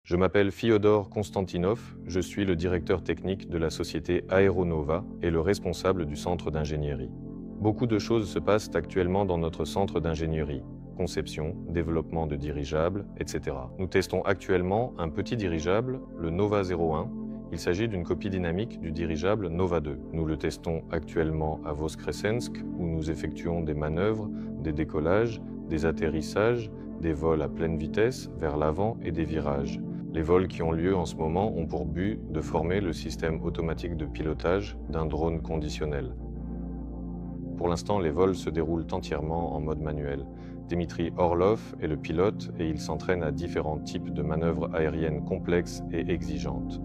Je m'appelle Fyodor Konstantinov, je suis le directeur technique de la société Aeronova et le responsable du centre d'ingénierie. Beaucoup de choses se passent actuellement dans notre centre d'ingénierie. Conception, développement de dirigeables, etc. Nous testons actuellement un petit dirigeable, le Nova 01. Il s'agit d'une copie dynamique du dirigeable Nova 2. Nous le testons actuellement à Voskresensk, où nous effectuons des manœuvres, des décollages, des atterrissages, des vols à pleine vitesse vers l'avant et des virages. Les vols qui ont lieu en ce moment ont pour but de former le système automatique de pilotage d'un drone conditionnel. Pour l'instant, les vols se déroulent entièrement en mode manuel. Dimitri Orlov est le pilote et il s'entraîne à différents types de manœuvres aériennes complexes et exigeantes.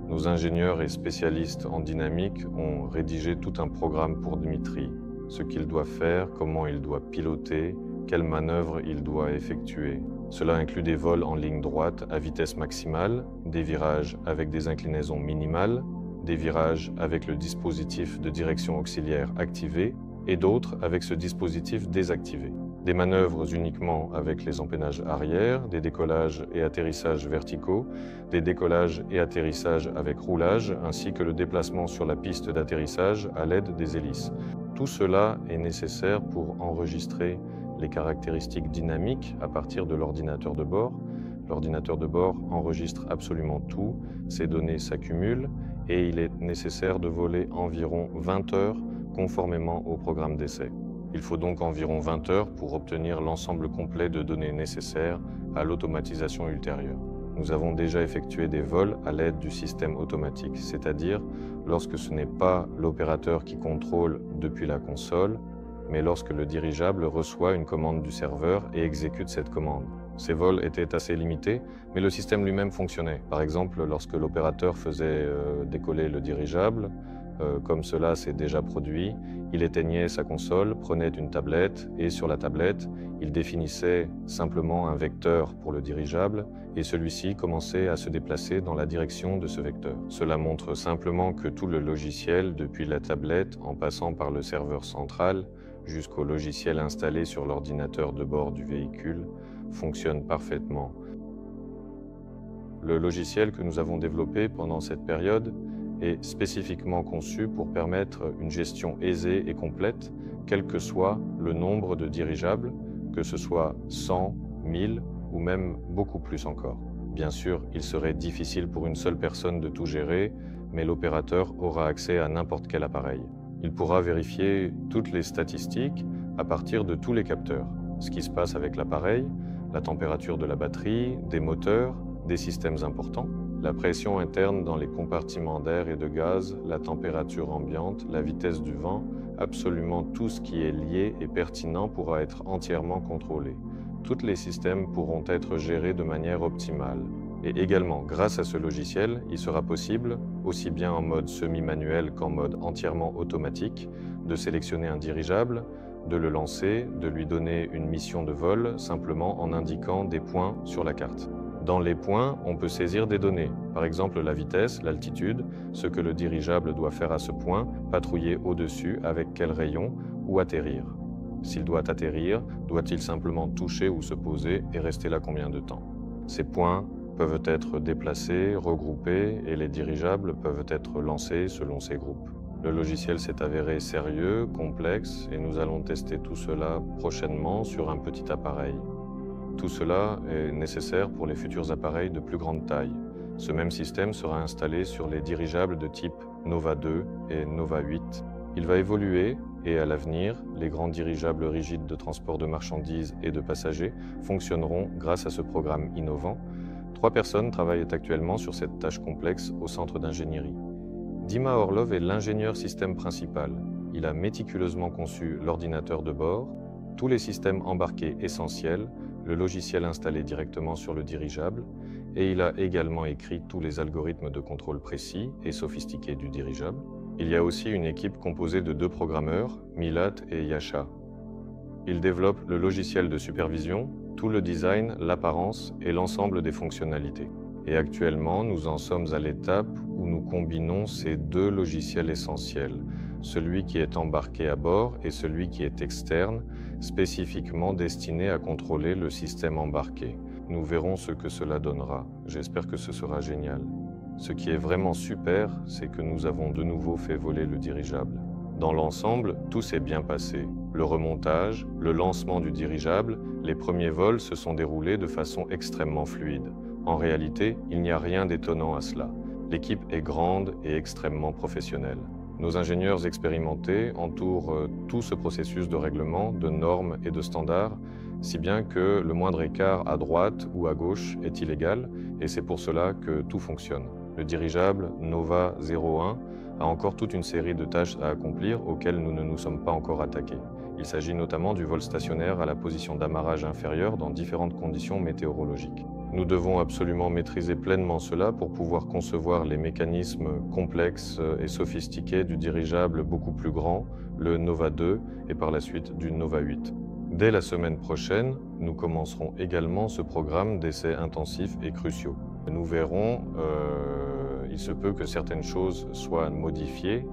Nos ingénieurs et spécialistes en dynamique ont rédigé tout un programme pour Dimitri, ce qu'il doit faire, comment il doit piloter, quelles manœuvres il doit effectuer. Cela inclut des vols en ligne droite à vitesse maximale, des virages avec des inclinaisons minimales, des virages avec le dispositif de direction auxiliaire activé et d'autres avec ce dispositif désactivé. Des manœuvres uniquement avec les empennages arrière, des décollages et atterrissages verticaux, des décollages et atterrissages avec roulage, ainsi que le déplacement sur la piste d'atterrissage à l'aide des hélices. Tout cela est nécessaire pour enregistrer les caractéristiques dynamiques à partir de l'ordinateur de bord. L'ordinateur de bord enregistre absolument tout, ces données s'accumulent et il est nécessaire de voler environ 20 heures conformément au programme d'essai. Il faut donc environ 20 heures pour obtenir l'ensemble complet de données nécessaires à l'automatisation ultérieure. Nous avons déjà effectué des vols à l'aide du système automatique, c'est-à-dire lorsque ce n'est pas l'opérateur qui contrôle depuis la console, mais lorsque le dirigeable reçoit une commande du serveur et exécute cette commande. Ces vols étaient assez limités, mais le système lui-même fonctionnait. Par exemple, lorsque l'opérateur faisait décoller le dirigeable, comme cela s'est déjà produit, il éteignait sa console, prenait une tablette et sur la tablette, il définissait simplement un vecteur pour le dirigeable et celui-ci commençait à se déplacer dans la direction de ce vecteur. Cela montre simplement que tout le logiciel, depuis la tablette en passant par le serveur central jusqu'au logiciel installé sur l'ordinateur de bord du véhicule, fonctionne parfaitement. Le logiciel que nous avons développé pendant cette période est spécifiquement conçu pour permettre une gestion aisée et complète, quel que soit le nombre de dirigeables, que ce soit 100, 1000 ou même beaucoup plus encore. Bien sûr, il serait difficile pour une seule personne de tout gérer, mais l'opérateur aura accès à n'importe quel appareil. Il pourra vérifier toutes les statistiques à partir de tous les capteurs, ce qui se passe avec l'appareil, la température de la batterie, des moteurs, des systèmes importants, la pression interne dans les compartiments d'air et de gaz, la température ambiante, la vitesse du vent, absolument tout ce qui est lié et pertinent pourra être entièrement contrôlé. Tous les systèmes pourront être gérés de manière optimale. Et également, grâce à ce logiciel, il sera possible, aussi bien en mode semi-manuel qu'en mode entièrement automatique, de sélectionner un dirigeable, de le lancer, de lui donner une mission de vol simplement en indiquant des points sur la carte. Dans les points, on peut saisir des données, par exemple la vitesse, l'altitude, ce que le dirigeable doit faire à ce point, patrouiller au-dessus, avec quel rayon, ou atterrir. S'il doit atterrir, doit-il simplement toucher ou se poser et rester là combien de temps? Ces points peuvent être déplacés, regroupés et les dirigeables peuvent être lancés selon ces groupes. Le logiciel s'est avéré sérieux, complexe et nous allons tester tout cela prochainement sur un petit appareil. Tout cela est nécessaire pour les futurs appareils de plus grande taille. Ce même système sera installé sur les dirigeables de type Nova 2 et Nova 8. Il va évoluer et à l'avenir, les grands dirigeables rigides de transport de marchandises et de passagers fonctionneront grâce à ce programme innovant. 3 personnes travaillent actuellement sur cette tâche complexe au centre d'ingénierie. Dima Orlov est l'ingénieur système principal. Il a méticuleusement conçu l'ordinateur de bord, tous les systèmes embarqués essentiels, le logiciel installé directement sur le dirigeable, et il a également écrit tous les algorithmes de contrôle précis et sophistiqués du dirigeable. Il y a aussi une équipe composée de 2 programmeurs, Milat et Yasha. Ils développent le logiciel de supervision, tout le design, l'apparence et l'ensemble des fonctionnalités. Et actuellement, nous en sommes à l'étape où nous combinons ces 2 logiciels essentiels, celui qui est embarqué à bord et celui qui est externe, spécifiquement destiné à contrôler le système embarqué. Nous verrons ce que cela donnera. J'espère que ce sera génial. Ce qui est vraiment super, c'est que nous avons de nouveau fait voler le dirigeable. Dans l'ensemble, tout s'est bien passé. Le remontage, le lancement du dirigeable, les premiers vols se sont déroulés de façon extrêmement fluide. En réalité, il n'y a rien d'étonnant à cela. L'équipe est grande et extrêmement professionnelle. Nos ingénieurs expérimentés entourent tout ce processus de règlement, de normes et de standards, si bien que le moindre écart à droite ou à gauche est illégal, et c'est pour cela que tout fonctionne. Le dirigeable Nova 01 a encore toute une série de tâches à accomplir auxquelles nous ne nous sommes pas encore attaqués. Il s'agit notamment du vol stationnaire à la position d'amarrage inférieure dans différentes conditions météorologiques. Nous devons absolument maîtriser pleinement cela pour pouvoir concevoir les mécanismes complexes et sophistiqués du dirigeable beaucoup plus grand, le Nova 2, et par la suite du Nova 8. Dès la semaine prochaine, nous commencerons également ce programme d'essais intensifs et cruciaux. Nous verrons, il se peut que certaines choses soient modifiées,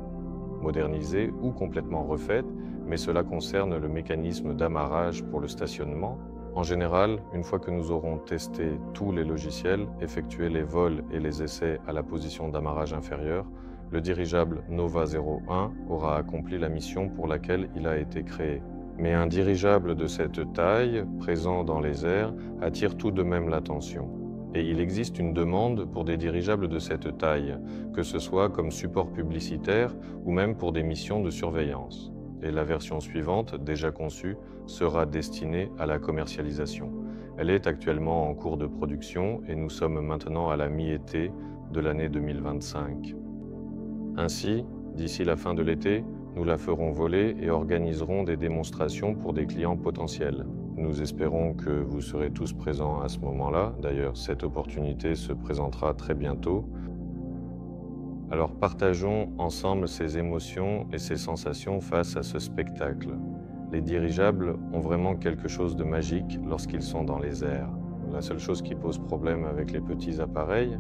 modernisées ou complètement refaites, mais cela concerne le mécanisme d'amarrage pour le stationnement. En général, une fois que nous aurons testé tous les logiciels, effectué les vols et les essais à la position d'amarrage inférieure, le dirigeable Nova 01 aura accompli la mission pour laquelle il a été créé. Mais un dirigeable de cette taille, présent dans les airs, attire tout de même l'attention. Et il existe une demande pour des dirigeables de cette taille, que ce soit comme support publicitaire ou même pour des missions de surveillance. Et la version suivante, déjà conçue, sera destinée à la commercialisation. Elle est actuellement en cours de production et nous sommes maintenant à la mi-été de l'année 2025. Ainsi, d'ici la fin de l'été, nous la ferons voler et organiserons des démonstrations pour des clients potentiels. Nous espérons que vous serez tous présents à ce moment-là. D'ailleurs, cette opportunité se présentera très bientôt. Alors partageons ensemble ces émotions et ces sensations face à ce spectacle. Les dirigeables ont vraiment quelque chose de magique lorsqu'ils sont dans les airs. La seule chose qui pose problème avec les petits appareils,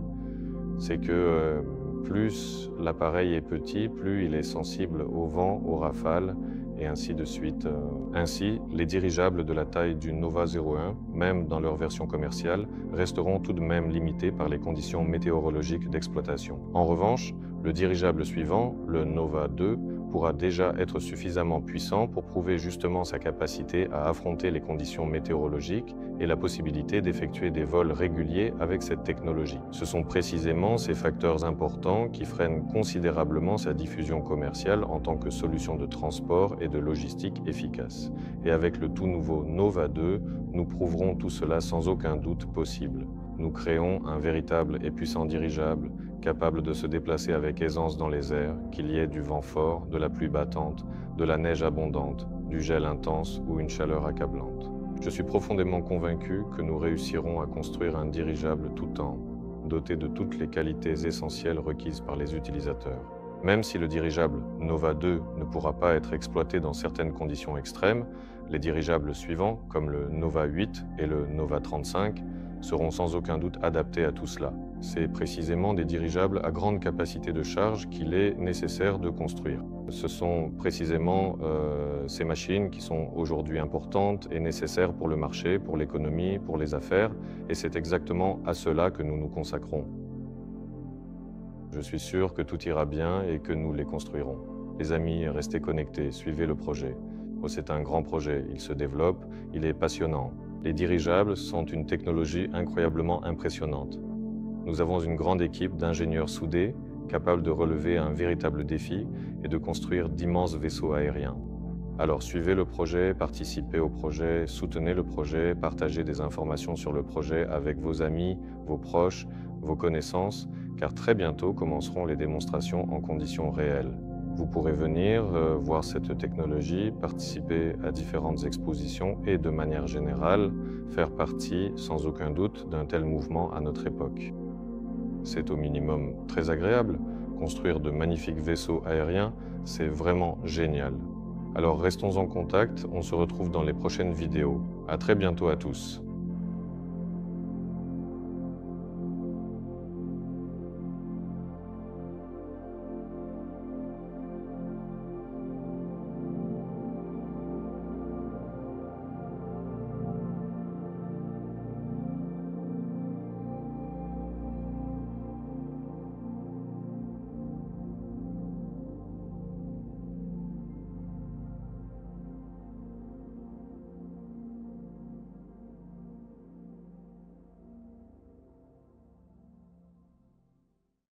c'est que plus l'appareil est petit, plus il est sensible au vent, aux rafales, et ainsi de suite. Ainsi, les dirigeables de la taille du Nova 01, même dans leur version commerciale, resteront tout de même limités par les conditions météorologiques d'exploitation. En revanche, le dirigeable suivant, le Nova 2, pourra déjà être suffisamment puissant pour prouver justement sa capacité à affronter les conditions météorologiques et la possibilité d'effectuer des vols réguliers avec cette technologie. Ce sont précisément ces facteurs importants qui freinent considérablement sa diffusion commerciale en tant que solution de transport et de logistique efficace. Et avec le tout nouveau Nova 2, nous prouverons tout cela sans aucun doute possible. Nous créons un véritable et puissant dirigeable, capable de se déplacer avec aisance dans les airs, qu'il y ait du vent fort, de la pluie battante, de la neige abondante, du gel intense ou une chaleur accablante. Je suis profondément convaincu que nous réussirons à construire un dirigeable tout temps, doté de toutes les qualités essentielles requises par les utilisateurs. Même si le dirigeable Nova 2 ne pourra pas être exploité dans certaines conditions extrêmes, les dirigeables suivants, comme le Nova 8 et le Nova 35, seront sans aucun doute adaptés à tout cela. C'est précisément des dirigeables à grande capacité de charge qu'il est nécessaire de construire. Ce sont précisément ces machines qui sont aujourd'hui importantes et nécessaires pour le marché, pour l'économie, pour les affaires, et c'est exactement à cela que nous nous consacrons. Je suis sûr que tout ira bien et que nous les construirons. Les amis, restez connectés, suivez le projet. C'est un grand projet, il se développe, il est passionnant. Les dirigeables sont une technologie incroyablement impressionnante. Nous avons une grande équipe d'ingénieurs soudés, capables de relever un véritable défi et de construire d'immenses vaisseaux aériens. Alors suivez le projet, participez au projet, soutenez le projet, partagez des informations sur le projet avec vos amis, vos proches, vos connaissances, car très bientôt commenceront les démonstrations en conditions réelles. Vous pourrez venir voir cette technologie, participer à différentes expositions et, de manière générale, faire partie, sans aucun doute, d'un tel mouvement à notre époque. C'est au minimum très agréable. Construire de magnifiques vaisseaux aériens, c'est vraiment génial. Alors restons en contact, on se retrouve dans les prochaines vidéos. À très bientôt à tous.